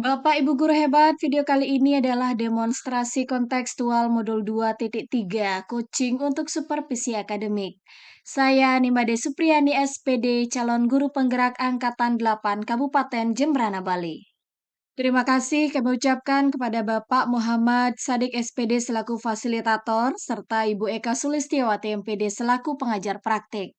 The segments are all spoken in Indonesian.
Bapak Ibu guru hebat, video kali ini adalah demonstrasi kontekstual modul 2.3, coaching untuk supervisi akademik. Saya Nimade Supriyani SPD, calon guru penggerak angkatan 8 Kabupaten Jembrana Bali. Terima kasih kami ucapkan kepada Bapak Muhammad Sadik SPD selaku fasilitator, serta Ibu Eka Sulistiawati MPD selaku pengajar praktik.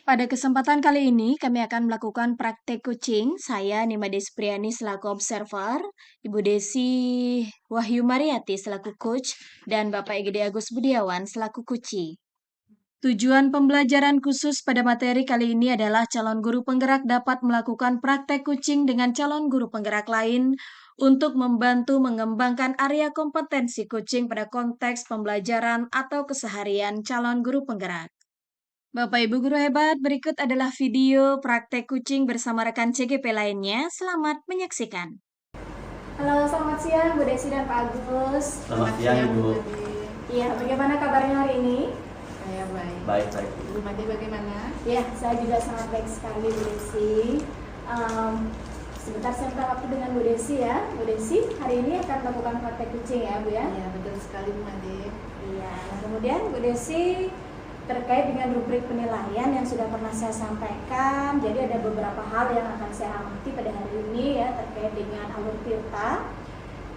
Pada kesempatan kali ini, kami akan melakukan praktek coaching. Saya Nimade Supriyani selaku observer, Ibu Desi Wahyu Mariati selaku coach, dan Bapak Egede Agus Budiawan selaku coachee. Tujuan pembelajaran khusus pada materi kali ini adalah calon guru penggerak dapat melakukan praktek coaching dengan calon guru penggerak lain untuk membantu mengembangkan area kompetensi coaching pada konteks pembelajaran atau keseharian calon guru penggerak. Bapak Ibu guru hebat, berikut adalah video praktek kucing bersama rekan CGP lainnya. Selamat menyaksikan. Halo, selamat siang Bu Desi dan Pak Agus. Selamat siang Ibu. Iya, bagaimana kabarnya hari ini? Saya baik. Baik. Bu Made bagaimana? Ya, saya juga sangat baik sekali Bu Desi. Sebentar saya minta waktu dengan Bu Desi ya. Bu Desi, hari ini akan melakukan praktek kucing ya Bu ya? Iya, betul sekali Bu Made. Iya, nah kemudian Bu Desi terkait dengan rubrik penilaian yang sudah pernah saya sampaikan, jadi ada beberapa hal yang akan saya amati pada hari ini ya terkait dengan alur tirta.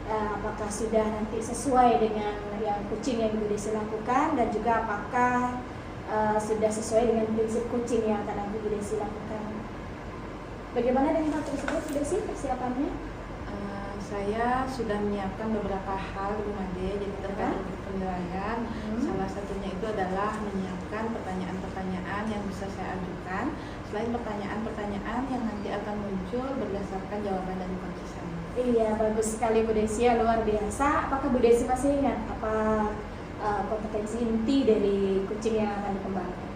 Apakah sudah nanti sesuai dengan yang kucing yang Ibu Desi lakukan, dan juga apakah sudah sesuai dengan prinsip kucing yang akan Ibu Desi lakukan. Bagaimana dengan hal tersebut Bu Desi persiapannya? Saya sudah menyiapkan beberapa hal Bu Made, jadi terkait dengan penilaian. Salah satunya itu adalah menyiapkan pertanyaan-pertanyaan yang bisa saya ajukan, selain pertanyaan-pertanyaan yang nanti akan muncul berdasarkan jawaban dari coach saya. Iya, bagus sekali Bu Desi, ya, luar biasa. Apakah Bu Desi masih ingat apa kompetensi inti dari kucing yang akan dikembangkan?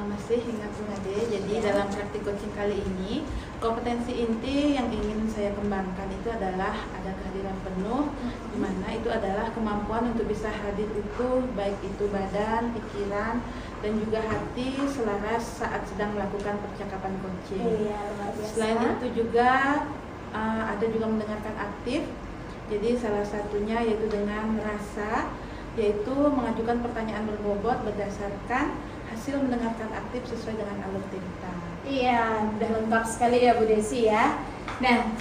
Masih ingat Bu Made, jadi dalam praktik coaching kali ini kompetensi inti yang ingin saya kembangkan itu adalah ada kehadiran penuh, di mana itu adalah kemampuan untuk bisa hadir utuh, baik itu badan, pikiran, dan juga hati selaras saat sedang melakukan percakapan coaching. Iya, luar biasa. Selain itu juga ada juga mendengarkan aktif, jadi salah satunya yaitu dengan rasa, yaitu mengajukan pertanyaan berbobot berdasarkan hasil mendengarkan aktif sesuai dengan alur tirta. Iya, udah lengkap sekali ya Bu Desi ya. Nah,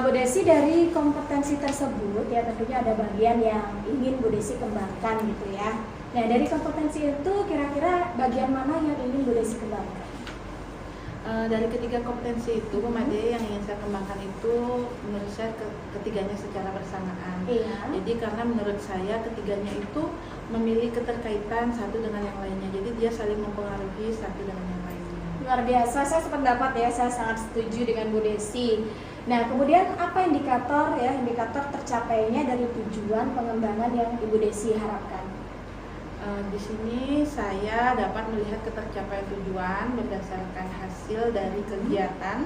Bu Desi dari kompetensi tersebut ya tentunya ada bagian yang ingin Bu Desi kembangkan gitu ya. Nah, dari kompetensi itu kira-kira bagian mana yang ingin Bu Desi kembangkan? Dari ketiga kompetensi itu Bu Made, yang ingin saya kembangkan itu menurut saya ketiganya secara bersamaan. Iya. Jadi karena menurut saya ketiganya itu memiliki keterkaitan satu dengan yang lainnya, jadi dia saling mempengaruhi satu dengan yang lainnya. Luar biasa, saya sependapat ya, saya sangat setuju dengan Bu Desi. Nah, kemudian apa indikator tercapainya dari tujuan pengembangan yang Ibu Desi harapkan? Di sini saya dapat melihat ketercapaian tujuan berdasarkan hasil dari kegiatan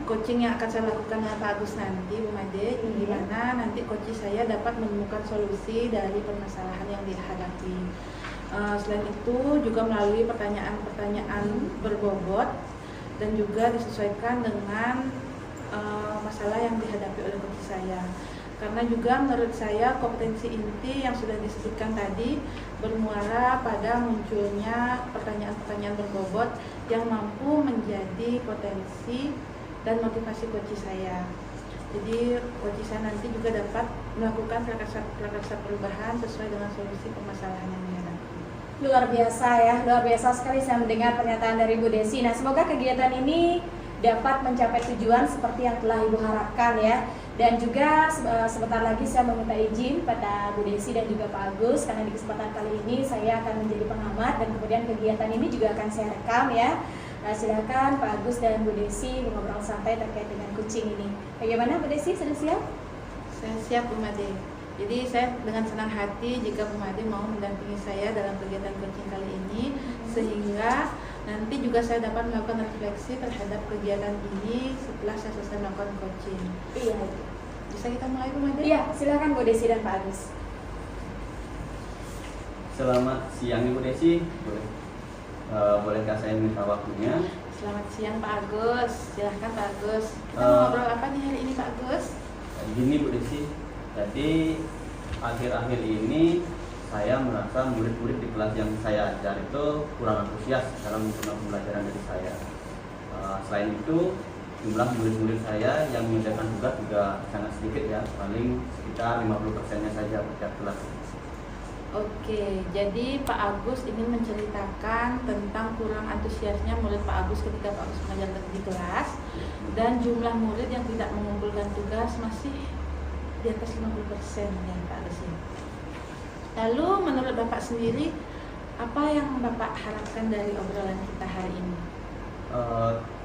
coaching yang akan saya lakukan dengan Pak Agus nanti Bu Made, di mana nanti coaching saya dapat menemukan solusi dari permasalahan yang dihadapi. Selain itu juga melalui pertanyaan-pertanyaan berbobot dan juga disesuaikan dengan masalah yang dihadapi oleh coach saya. Karena juga menurut saya kompetensi inti yang sudah disebutkan tadi bermuara pada munculnya pertanyaan-pertanyaan berbobot yang mampu menjadi potensi dan motivasi coach saya. Jadi coach saya nanti juga dapat melakukan prakarsa perubahan sesuai dengan solusi permasalahan yang dihadapi. Luar biasa ya, luar biasa sekali saya mendengar pernyataan dari Bu Desi. Nah, semoga kegiatan ini dapat mencapai tujuan seperti yang telah Ibu harapkan ya. Dan juga sebentar lagi saya meminta izin pada Bu Desi dan juga Pak Agus, karena di kesempatan kali ini saya akan menjadi pengamat dan kemudian kegiatan ini juga akan saya rekam ya. Nah, silakan Pak Agus dan Bu Desi ngobrol santai terkait dengan kucing ini. Bagaimana Bu Desi, sudah siap? Saya siap Bu Made. Jadi saya dengan senang hati jika Bu Made mau mendampingi saya dalam kegiatan coaching kali ini, sehingga nanti juga saya dapat melakukan refleksi terhadap kegiatan ini setelah saya selesai melakukan coaching. Iya. Bisa kita mulai Bu Made? Iya, silakan Bu Desi dan Pak Agus. Selamat siang Ibu Desi. Bolehkah saya minta waktunya? Selamat siang Pak Agus, silahkan Pak Agus. Kita mau ngobrol apa nih hari ini Pak Agus? Gini Bu Desi, jadi akhir-akhir ini saya merasa murid-murid di kelas yang saya ajar itu kurang antusias dalam menggunakan pembelajaran dari saya. Selain itu, jumlah murid-murid saya yang mengerjakan tugas juga sangat sedikit ya, paling sekitar 50%-nya saja per tiap kelas. Oke, jadi Pak Agus ingin menceritakan tentang kurang antusiasnya murid Pak Agus ketika Pak Agus mengajar di kelas, dan jumlah murid yang tidak mengumpulkan tugas masih di atas 50% ya Pak Agus ya. Lalu menurut Bapak sendiri, apa yang Bapak harapkan dari obrolan kita hari ini?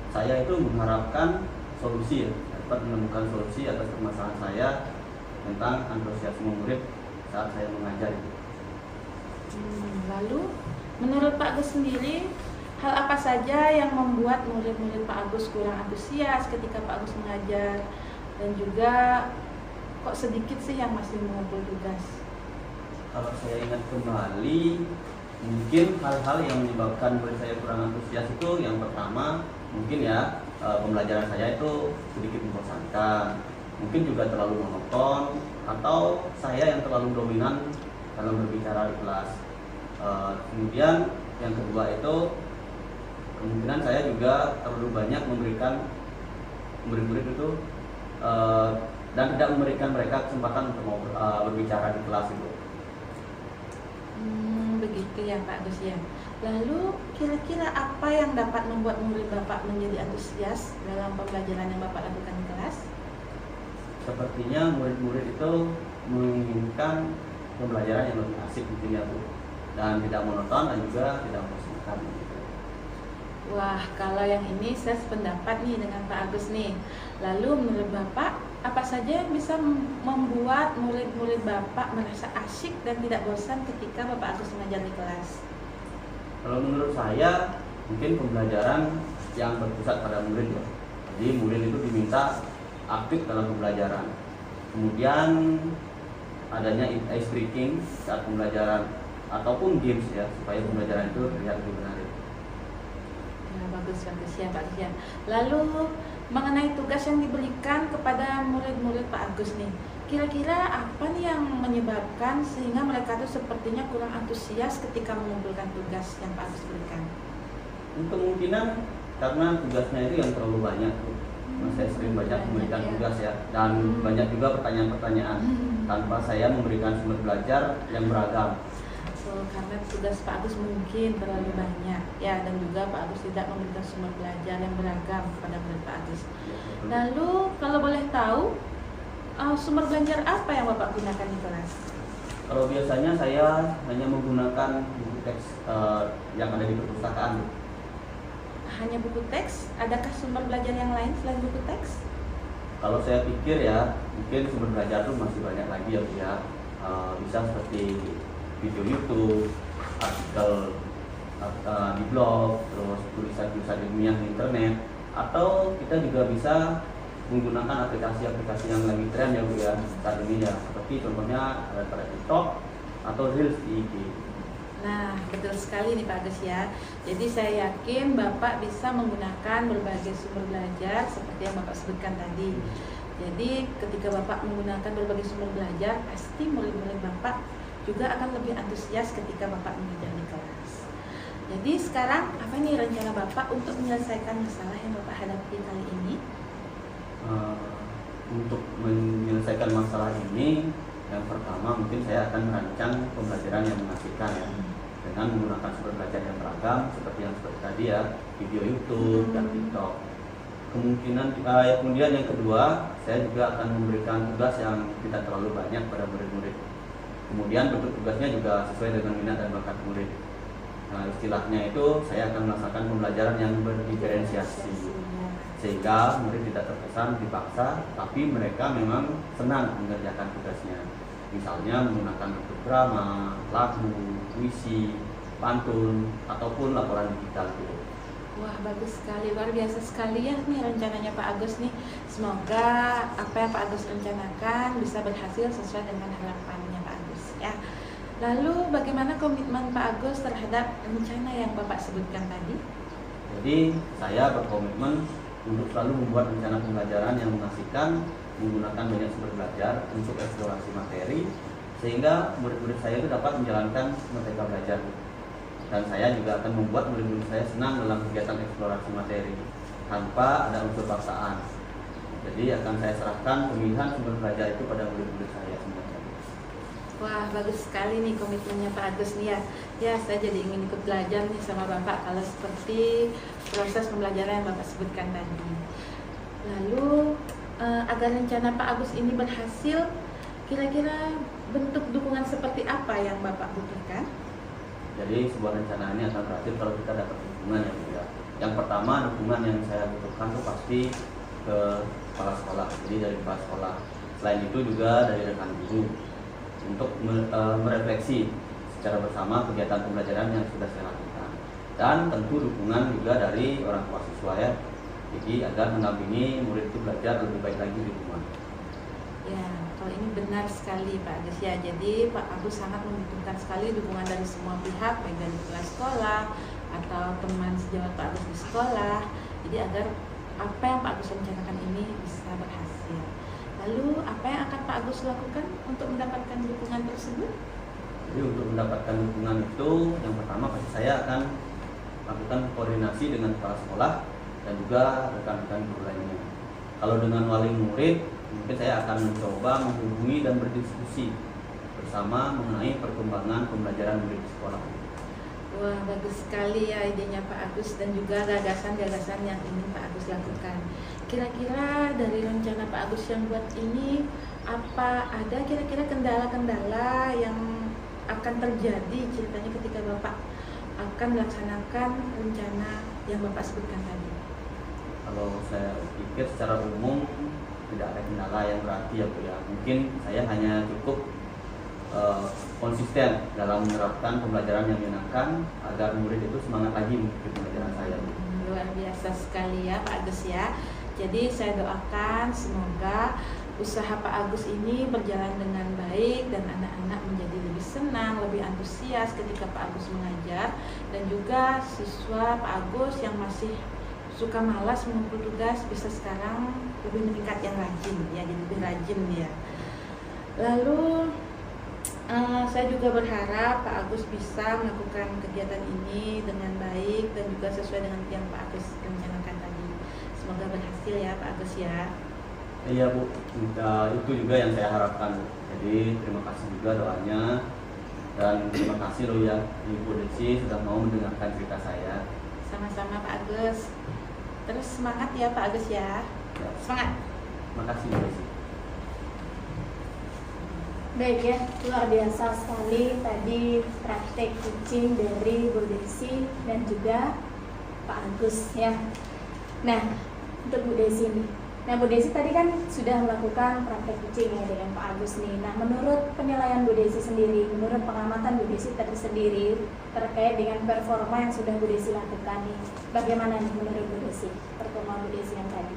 Saya itu mengharapkan solusi ya, dapat menemukan solusi atas permasalahan saya tentang antusiasme murid saat saya mengajar itu. Lalu menurut Pak Agus sendiri, hal apa saja yang membuat murid-murid Pak Agus kurang antusias ketika Pak Agus mengajar, dan juga kok sedikit sih yang masih mengumpul tugas? Kalau saya ingat kembali, mungkin hal-hal yang menyebabkan murid saya kurang antusias itu yang pertama mungkin ya pembelajaran saya itu sedikit membosankan, mungkin juga terlalu monoton, atau saya yang terlalu dominan dalam berbicara di kelas. Kemudian yang kedua itu kemungkinan saya juga terlalu banyak memberikan murid-murid itu dan tidak memberikan mereka kesempatan untuk berbicara di kelas itu. Begitu ya Pak Agus ya. Lalu kira-kira apa yang dapat membuat murid Bapak menjadi antusias dalam pembelajaran yang Bapak lakukan di kelas? Sepertinya murid-murid itu menginginkan pembelajaran yang lebih asik mungkin ya Bu, dan tidak monoton dan juga tidak membosankan gitu. Wah, kalau yang ini saya sependapat nih dengan Pak Agus nih. Lalu menurut Bapak, apa saja yang bisa membuat murid-murid Bapak merasa asyik dan tidak bosan ketika Bapak Agus mengajar di kelas? Kalau menurut saya, mungkin pembelajaran yang berpusat pada murid ya. Jadi murid itu diminta aktif dalam pembelajaran. Kemudian adanya ice breaking saat pembelajaran ataupun games ya, supaya pembelajaran itu terlihat lebih menarik. Nah, bagus ya Pak Agus ya. Lalu mengenai tugas yang diberikan kepada murid-murid Pak Agus nih, kira-kira apa nih yang menyebabkan sehingga mereka tuh sepertinya kurang antusias ketika mengumpulkan tugas yang Pak Agus berikan? Kemungkinan karena tugasnya itu yang terlalu banyak tuh. Saya sering banyak memberikan tugas ya, dan banyak juga pertanyaan-pertanyaan tanpa saya memberikan sumber belajar yang beragam. Karena tugas Pak Agus mungkin terlalu banyak ya, dan juga Pak Agus tidak memberikan sumber belajar yang beragam kepada murid Pak Agus. Lalu kalau boleh tahu, sumber belajar apa yang Bapak gunakan di kelas? Kalau biasanya saya hanya menggunakan buku teks yang ada di perpustakaan. Hanya buku teks? Adakah sumber belajar yang lain selain buku teks? Kalau saya pikir ya, mungkin sumber belajar itu masih banyak lagi ya Bu ya. Bisa seperti video YouTube, artikel di blog, terus tulisan-tulisan ilmiah di internet, atau kita juga bisa menggunakan aplikasi-aplikasi yang lagi tren ya Bu ya saat ini ya, seperti contohnya ada pada TikTok atau Reels di IG. Nah, betul sekali nih Pak Agus ya. Jadi saya yakin Bapak bisa menggunakan berbagai sumber belajar seperti yang Bapak sebutkan tadi. Jadi ketika Bapak menggunakan berbagai sumber belajar, pasti murid-murid Bapak juga akan lebih antusias ketika Bapak mengajar di kelas. Jadi sekarang apa nih rencana Bapak untuk menyelesaikan masalah yang Bapak hadapi kali ini? Untuk menyelesaikan masalah ini, yang pertama mungkin saya akan merancang pembelajaran yang mengasihkan ya, dengan menggunakan sumber belajar yang beragam seperti yang seperti tadi ya, video YouTube dan TikTok. Kemudian yang kedua, saya juga akan memberikan tugas yang tidak terlalu banyak pada murid-murid. Kemudian bentuk tugasnya juga sesuai dengan minat dan bakat murid. Nah, istilahnya itu saya akan melaksanakan pembelajaran yang berdiferensiasi, sehingga murid tidak terkesan dipaksa, tapi mereka memang senang mengerjakan tugasnya. Misalnya menggunakan bentuk drama, lagu, puisi, pantun, ataupun laporan digital gitu. Wah, bagus sekali, luar biasa sekali ya nih rencananya Pak Agus nih. Semoga apa yang Pak Agus rencanakan bisa berhasil sesuai dengan harapannya Pak Agus ya. Lalu bagaimana komitmen Pak Agus terhadap rencana yang Bapak sebutkan tadi? Jadi saya berkomitmen untuk selalu membuat rencana pembelajaran yang mengasihkan, menggunakan banyak sumber belajar untuk eksplorasi materi, sehingga murid-murid saya itu dapat menjalankan merdeka belajar. Dan saya juga akan membuat murid-murid saya senang dalam kegiatan eksplorasi materi tanpa ada unsur paksaan. Jadi akan saya serahkan pemilihan sumber belajar itu pada murid-murid saya semuanya. Wah, bagus sekali nih komitmennya Pak Agus nih ya. Ya, saya jadi ingin ikut belajar nih sama Bapak kalau seperti proses pembelajaran yang Bapak sebutkan tadi. Lalu agar rencana Pak Agus ini berhasil, kira-kira bentuk dukungan seperti apa yang Bapak butuhkan? Jadi sebuah rencana ini akan berhasil kalau kita dapat dukungan yang juga. Yang pertama, dukungan yang saya butuhkan itu pasti ke kepala sekolah, jadi dari kepala sekolah. Selain itu juga dari rekan guru untuk merefleksi secara bersama kegiatan pembelajaran yang sudah saya lakukan. Dan tentu dukungan juga dari orang tua siswa ya, jadi agar mendampingi murid itu belajar lebih baik lagi di rumah. Ya, kalau ini benar sekali Pak Agus ya. Jadi Pak Agus sangat membutuhkan sekali dukungan dari semua pihak, baik dari kepala sekolah atau teman sejawat Pak Agus di sekolah. Jadi agar apa yang Pak Agus rencanakan ini bisa berhasil. Lalu apa yang akan Pak Agus lakukan untuk mendapatkan dukungan tersebut? Jadi untuk mendapatkan dukungan itu, yang pertama pasti saya akan lakukan koordinasi dengan kepala sekolah dan juga rekan-rekan guru lainnya. Kalau dengan wali murid, mungkin saya akan mencoba menghubungi dan berdiskusi bersama mengenai perkembangan pembelajaran murid di sekolah. Wah, bagus sekali ya idenya Pak Agus dan juga gagasan-gagasan yang ingin Pak Agus lakukan. Kira-kira dari rencana Pak Agus yang buat ini, apa ada kira-kira kendala-kendala yang akan terjadi ceritanya ketika Bapak akan melaksanakan rencana yang Bapak sebutkan tadi? Kalau saya pikir secara umum tidak ada kendala yang berarti ya Bu ya. Mungkin saya hanya cukup konsisten dalam menerapkan pembelajaran yang menyenangkan agar murid itu semangat lagi mengikuti pembelajaran saya. Luar biasa sekali ya Pak Agus ya. Jadi saya doakan semoga usaha Pak Agus ini berjalan dengan baik dan anak-anak menjadi lebih senang, lebih antusias ketika Pak Agus mengajar, dan juga siswa Pak Agus yang masih suka malas mengumpul tugas bisa sekarang lebih meningkat yang rajin ya, jadi lebih rajin ya. Lalu saya juga berharap Pak Agus bisa melakukan kegiatan ini dengan baik dan juga sesuai dengan yang Pak Agus rencanakan tadi. Semoga berhasil ya Pak Agus ya. Iya Bu, itu juga yang saya harapkan. Jadi terima kasih juga doanya dan terima kasih loh ya Ibu Desi sudah mau mendengarkan cerita saya. Sama-sama Pak Agus. Terus semangat ya Pak Agus ya. Ya. Semangat. Makasih Bu Desi. Baik ya, luar biasa sekali tadi praktek kucing dari Bu Desi dan juga Pak Agus ya. Nah, untuk Bu Desi nih. Nah, Bu Desi tadi kan sudah melakukan praktek kucing ya dengan Pak Agus nih. Nah, menurut penilaian Bu Desi sendiri, menurut pengamatan Bu Desi tersendiri terkait dengan performa yang sudah Bu Desi lakukan nih, bagaimana nih menurut Bu Desi performa Bu Desi yang tadi?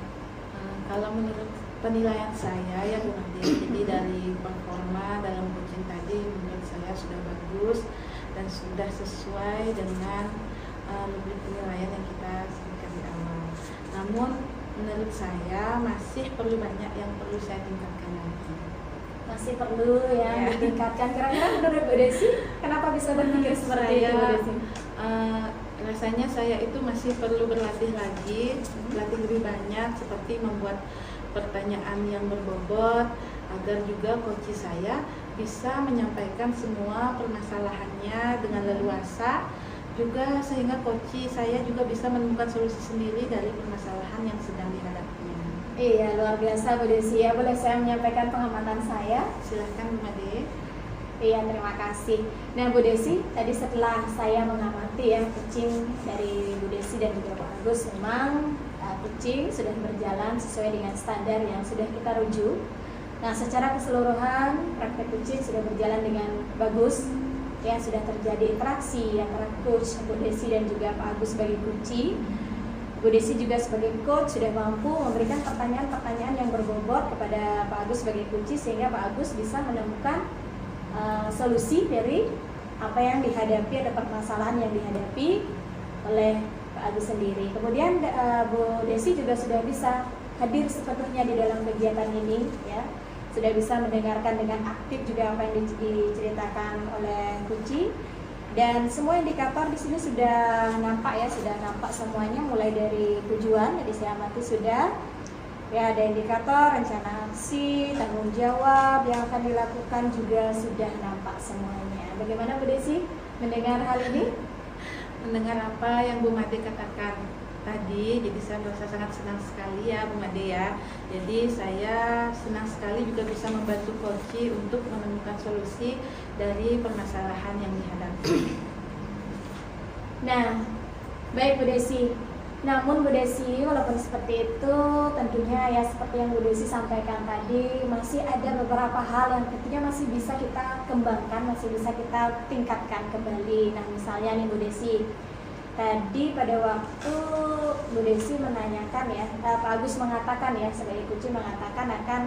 Kalau menurut penilaian saya ya Bu Nadia, jadi dari performa dalam coaching tadi menurut saya sudah bagus dan sudah sesuai dengan penilaian yang kita sebutkan di awal. Namun menurut saya masih perlu banyak yang perlu saya tingkatkan lagi. Masih perlu ya ditingkatkan. Kira-kira menurut Bu Desi kenapa bisa berpikir seperti itu Bu Desi? Rasanya saya itu masih perlu berlatih lagi, berlatih lebih banyak, seperti membuat pertanyaan yang berbobot agar juga coach saya bisa menyampaikan semua permasalahannya dengan leluasa, juga sehingga coach saya juga bisa menemukan solusi sendiri dari permasalahan yang sedang dihadapinya. Iya, luar biasa Bu Desi ya. Boleh saya menyampaikan pengamatan saya? Silahkan Bu Made. Iya, terima kasih. Nah Bu Desi, tadi setelah saya mengamati ya kucing dari Bu Desi dan juga Pak Agus, memang kucing sudah berjalan sesuai dengan standar yang sudah kita rujuk. Nah, secara keseluruhan praktek kucing sudah berjalan dengan bagus. Ya, sudah terjadi interaksi antara coach Bu Desi dan juga Pak Agus sebagai kucing. Bu Desi juga sebagai coach sudah mampu memberikan pertanyaan-pertanyaan yang berbobot kepada Pak Agus sebagai kucing, sehingga Pak Agus bisa menemukan solusi dari apa yang dihadapi, ada permasalahan yang dihadapi oleh Pak Agus sendiri. Kemudian Bu Desi juga sudah bisa hadir sepenuhnya di dalam kegiatan ini, ya. Sudah bisa mendengarkan dengan aktif juga apa yang diceritakan oleh Kuci. Dan semua indikator di sini sudah nampak ya, sudah nampak semuanya mulai dari tujuan, jadi saya amati sudah. Ya, ada indikator, rencana aksi, tanggung jawab yang akan dilakukan juga sudah nampak semuanya. Bagaimana Bu Desi mendengar hal ini? Mendengar apa yang Bu Made katakan tadi, jadi saya merasa sangat senang sekali ya Bu Made ya. Jadi saya senang sekali juga bisa membantu Koci untuk menemukan solusi dari permasalahan yang dihadapi. Nah, baik Bu Desi. Namun Bu Desi, walaupun seperti itu, tentunya ya seperti yang Bu Desi sampaikan tadi, masih ada beberapa hal yang tentunya masih bisa kita kembangkan, masih bisa kita tingkatkan kembali. Nah, misalnya nih Bu Desi, tadi pada waktu Bu Desi menanyakan ya, Pak Agus mengatakan ya, sebagai Kuci mengatakan akan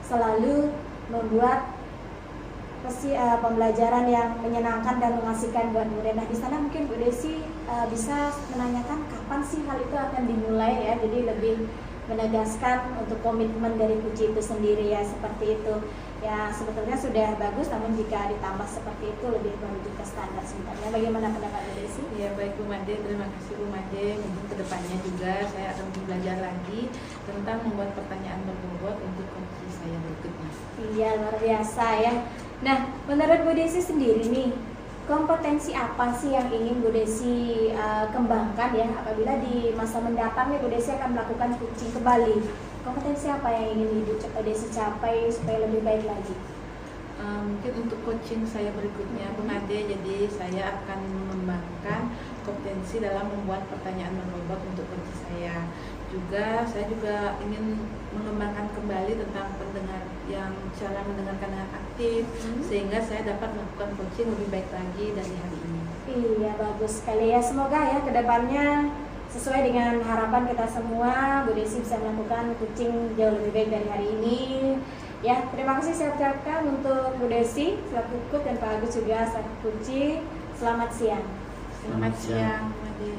selalu membuat pembelajaran yang menyenangkan dan mengasihkan buat murid. Nah, di sana mungkin Bu Desi bisa menanyakan kapan sih hal itu akan dimulai ya, jadi lebih menegaskan untuk komitmen dari Kuci itu sendiri ya, seperti itu. Ya, sebetulnya sudah bagus, namun jika ditambah seperti itu lebih menuju ke standar sebenarnya. Bagaimana pendapat Bu Desi? Ya baik Bu Made, terima kasih Bu Made. Mungkin kedepannya juga saya akan belajar lagi tentang membuat pertanyaan berbobot untuk Koci saya berikutnya. Iya, luar biasa ya. Nah, menurut Bu Desi sendiri nih, kompetensi apa sih yang ingin Bu Desi kembangkan ya apabila di masa mendatang nih Bu Desi akan melakukan coaching kembali? Kompetensi apa yang ingin Bu Desi capai supaya lebih baik lagi? Mungkin untuk coaching saya berikutnya Bu Made, jadi saya akan mengembangkan kompetensi dalam membuat pertanyaan berbobot untuk coaching saya. Saya juga ingin mengembangkan kembali tentang pendengar yang cara mendengarkan dengan aktif, sehingga saya dapat melakukan coaching lebih baik lagi dari hari ini. Iya, bagus sekali ya. Semoga ya kedepannya sesuai dengan harapan kita semua, Bu Desi bisa melakukan coaching jauh lebih baik dari hari ini. Ya, terima kasih saya ucapkan untuk Bu Desi selaku Kut dan Pak Agus juga selaku Kuci. Selamat siang. Selamat siang Bu Made.